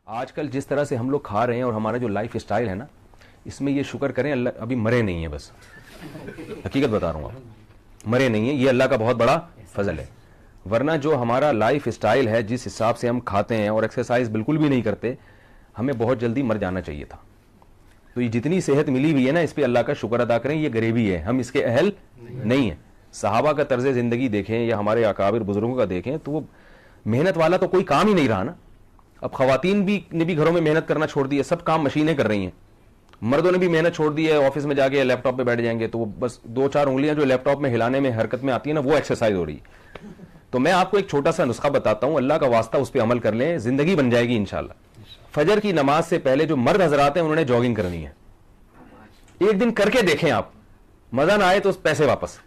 آج کل جس طرح سے ہم لوگ کھا رہے ہیں اور ہمارا جو لائف اسٹائل ہے نا, اس میں یہ شکر کریں اللہ ابھی مرے نہیں ہیں, بس حقیقت بتا رہا ہوں آپ, مرے نہیں ہیں, یہ اللہ کا بہت بڑا فضل ہے. ورنہ جو ہمارا لائف اسٹائل ہے, جس حساب سے ہم کھاتے ہیں اور ایکسرسائز بالکل بھی نہیں کرتے, ہمیں بہت جلدی مر جانا چاہیے تھا. تو یہ جتنی صحت ملی ہوئی ہے نا, اس پہ اللہ کا شکر ادا کریں. یہ غریبی ہے, ہم اس کے اہل نہیں ہیں. صحابہ کا طرز زندگی دیکھیں یا ہمارے اکابر بزرگوں کا دیکھیں تو وہ محنت والا تو کوئی کام ہی نہیں رہا نا. اب خواتین نے بھی گھروں میں محنت کرنا چھوڑ دی ہے, سب کام مشینیں کر رہی ہیں. مردوں نے بھی محنت چھوڑ دی ہے, آفس میں جا کے لیپ ٹاپ پہ بیٹھ جائیں گے تو وہ بس 2-4 انگلیاں جو لیپ ٹاپ میں ہلانے میں حرکت میں آتی ہیں نا, وہ ایکسرسائز ہو رہی ہے. تو میں آپ کو ایک چھوٹا سا نسخہ بتاتا ہوں, اللہ کا واسطہ اس پہ عمل کر لیں, زندگی بن جائے گی انشاءاللہ. فجر کی نماز سے پہلے جو مرد حضرات ہیں انہوں نے جاگنگ کرنی ہے. ایک دن کر کے دیکھیں آپ, مزہ نہ آئے تو پیسے واپس.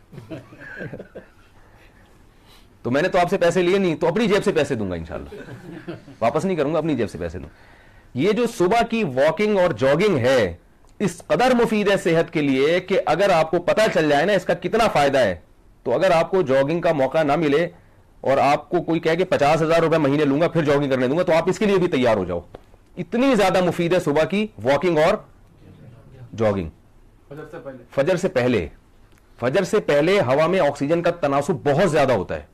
تو میں نے تو آپ سے پیسے لیے نہیں, تو اپنی جیب سے پیسے دوں گا انشاءاللہ, واپس نہیں کروں گا, اپنی جیب سے پیسے دوں. یہ جو صبح کی واکنگ اور جاگنگ ہے, اس قدر مفید ہے صحت کے لیے کہ اگر آپ کو پتہ چل جائے نا اس کا کتنا فائدہ ہے, تو اگر آپ کو جاگنگ کا موقع نہ ملے اور آپ کو کوئی کہے کہ 50,000 روپے مہینے لوں گا پھر جاگنگ کرنے دوں گا, تو آپ اس کے لیے بھی تیار ہو جاؤ. اتنی زیادہ مفید ہے صبح کی واکنگ اور جاگنگ. فجر سے پہلے, فجر سے پہلے ہوا میں آکسیجن کا تناسب بہت زیادہ ہوتا ہے.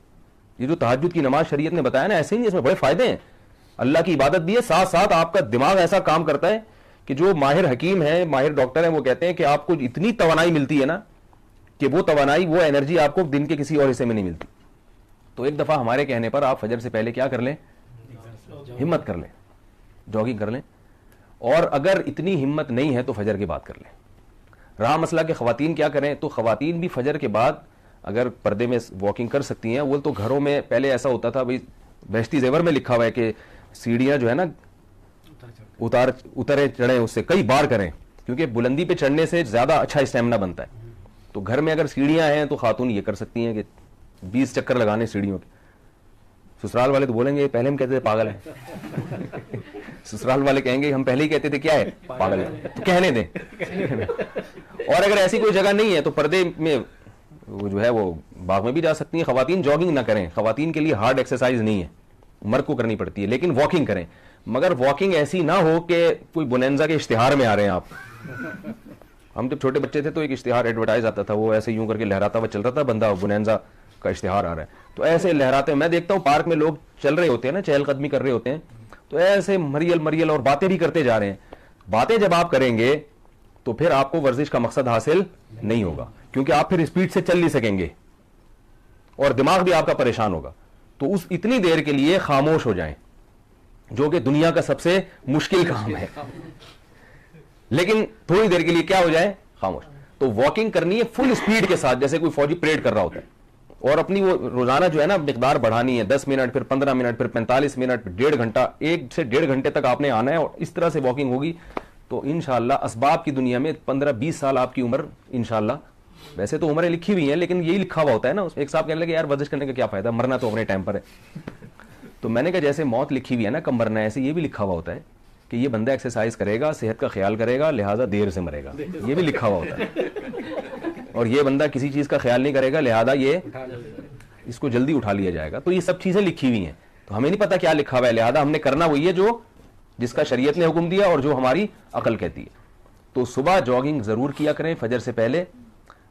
یہ جو تہجد کی نماز شریعت نے بتایا نا, ایسے ہی اس میں بڑے فائدے ہیں. اللہ کی عبادت بھی ہے, ساتھ ساتھ آپ کا دماغ ایسا کام کرتا ہے کہ جو ماہر حکیم ہیں, ماہر ڈاکٹر ہیں, وہ کہتے ہیں کہ آپ کو اتنی توانائی ملتی ہے نا کہ وہ توانائی, وہ انرجی آپ کو دن کے کسی اور حصے میں نہیں ملتی. تو ایک دفعہ ہمارے کہنے پر آپ فجر سے پہلے کیا کر لیں, ہمت کر لیں, جاگنگ کر لیں. اور اگر اتنی ہمت نہیں ہے تو فجر کے بعد کر لیں. رہا مسئلہ کہ خواتین کیا کریں, تو خواتین بھی فجر کے بعد اگر پردے میں واکنگ کر سکتی ہیں. وہ تو گھروں میں پہلے ایسا ہوتا تھا, بھائی بہشتی زیور میں لکھا ہوا ہے کہ سیڑھیاں جو ہے نا اترے چڑھیں, اس سے کئی بار کریں, کیونکہ بلندی پہ چڑھنے سے زیادہ اچھا اسٹیمنا بنتا ہے. تو گھر میں اگر سیڑھیاں ہیں تو خاتون یہ کر سکتی ہیں کہ 20 چکر لگانے سیڑھیوں کے. سسرال والے تو بولیں گے پہلے ہم کہتے تھے پاگل ہے, سسرال والے کہیں گے ہم پہلے ہی کہتے تھے کیا ہے, پاگل ہے. تو کہنے دیں. اور اگر ایسی کوئی جگہ نہیں ہے تو پردے میں وہ جو ہے وہ باغ میں بھی جا سکتی ہیں. خواتین جاگنگ نہ کریں, خواتین کے لیے ہارڈ ایکسرسائز نہیں ہے, مرد کو کرنی پڑتی ہے, لیکن واکنگ کریں. مگر واکنگ ایسی نہ ہو کہ کوئی بونینزا کے اشتہار میں آ رہے ہیں آپ. ہم جب چھوٹے بچے تھے تو ایک اشتہار ایڈورٹائز آتا تھا, وہ ایسے یوں کر کے لہراتا ہوا چل رہا تھا, بندہ بونینزا کا اشتہار آ رہا ہے, تو ایسے لہراتے. میں دیکھتا ہوں پارک میں لوگ چل رہے ہوتے ہیں نا, چہل قدمی کر رہے ہوتے ہیں, تو ایسے مریل اور باتیں بھی کرتے جا رہے ہیں. باتیں جب آپ کریں گے تو پھر آپ کو ورزش کا مقصد حاصل نہیں ہوگا, کیونکہ آپ پھر اسپیڈ سے چل نہیں سکیں گے اور دماغ بھی آپ کا پریشان ہوگا. تو اس اتنی دیر کے لیے خاموش ہو جائیں, جو کہ دنیا کا سب سے مشکل کام ہے, لیکن تھوڑی دیر کے لیے کیا ہو جائے, خاموش. تو واکنگ کرنی ہے فل اسپیڈ کے ساتھ, جیسے کوئی فوجی پریڈ کر رہا ہوتا ہے, اور اپنی وہ روزانہ جو ہے نا مقدار بڑھانی ہے. 10 منٹ, پھر 15 منٹ, پھر 45 منٹ, 1.5 گھنٹہ, 1 سے 1.5 گھنٹے تک آپ نے آنا ہے, اور اس طرح سے واکنگ ہوگی تو انشاءاللہ اسباب کی دنیا میں 15-20 سال آپ کی عمر انشاءاللہ. ویسے تو عمریں لکھی ہوئی ہیں لیکن یہی لکھا ہوا ہوتا ہے نا. ایک صاحب کہنے لگے یار ورزش کرنے کا کیا فائدہ, مرنا تو اپنے ٹائم پر ہے. تو میں نے کہا جیسے موت لکھی ہوئی ہے نا کم مرنا, ایسے یہ بھی لکھا ہوا ہوتا ہے کہ یہ بندہ ایکسرسائز کرے گا, صحت کا خیال کرے گا, لہذا دیر سے مرے گا. یہ بھی لکھا ہوا ہوتا ہے. اور یہ بندہ کسی چیز کا خیال نہیں کرے گا, لہذا یہ اس کو جلدی اٹھا لیا جائے گا. تو یہ سب چیزیں لکھی ہوئی ہیں, تو ہمیں نہیں پتا کیا لکھا ہوا ہے, لہذا ہم نے کرنا وہی ہے جو جس کا شریعت نے حکم دیا اور جو ہماری عقل کہتی ہے. تو صبح جاگنگ ضرور کیا کریں فجر سے پہلے.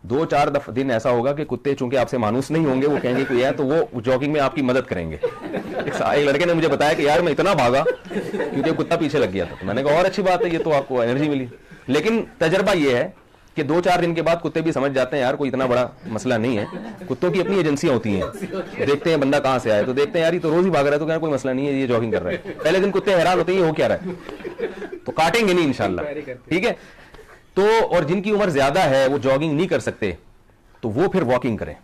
2-4 دن ایسا ہوگا کہ کتے چونکہ آپ سے مانوس نہیں ہوں گے, وہ کہیں گے کوئی ہے, تو وہ جاگنگ میں آپ کی مدد کریں گے. ایک لڑکے نے مجھے بتایا کہ یار میں اتنا بھاگا کیونکہ کتا پیچھے لگ گیا تھا. تو میں نے کہا اور اچھی بات ہے, یہ تو آپ کو انرجی ملی. لیکن تجربہ یہ ہے کہ 2-4 دن کے بعد کتے بھی سمجھ جاتے ہیں یار کوئی اتنا بڑا مسئلہ نہیں ہے. کتوں کی اپنی ایجنسیاں ہوتی ہیں, دیکھتے ہیں بندہ کہاں سے آئے, تو دیکھتے ہیں یار یہ تو روز ہی بھاگ رہا ہے, تو کہنا کوئی مسئلہ نہیں ہے, یہ جاگنگ کر رہا ہے. پہلے دن کتے حیران ہوتے ہیں یہ ہو کیا رہا ہے, تو کاٹیں گے نہیں انشاءاللہ. ٹھیک ہے. تو اور جن کی عمر زیادہ ہے وہ جاگنگ نہیں کر سکتے تو وہ پھر واکنگ کریں.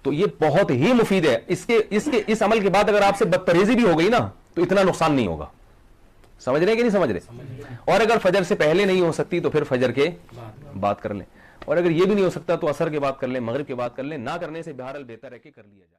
تو یہ بہت ہی مفید ہے. اس عمل کے بعد اگر آپ سے بدپرہیزی بھی ہو گئی نا تو اتنا نقصان نہیں ہوگا. سمجھ رہے ہیں کہ نہیں سمجھ رہے؟ اور اگر فجر سے پہلے نہیں ہو سکتی تو پھر فجر کے بعد کر لیں, اور اگر یہ بھی نہیں ہو سکتا تو عصر کے بعد کر لیں, مغرب کے بعد کر لیں. نہ کرنے سے بہرحال بہتر ہے کہ کر لیا جائے.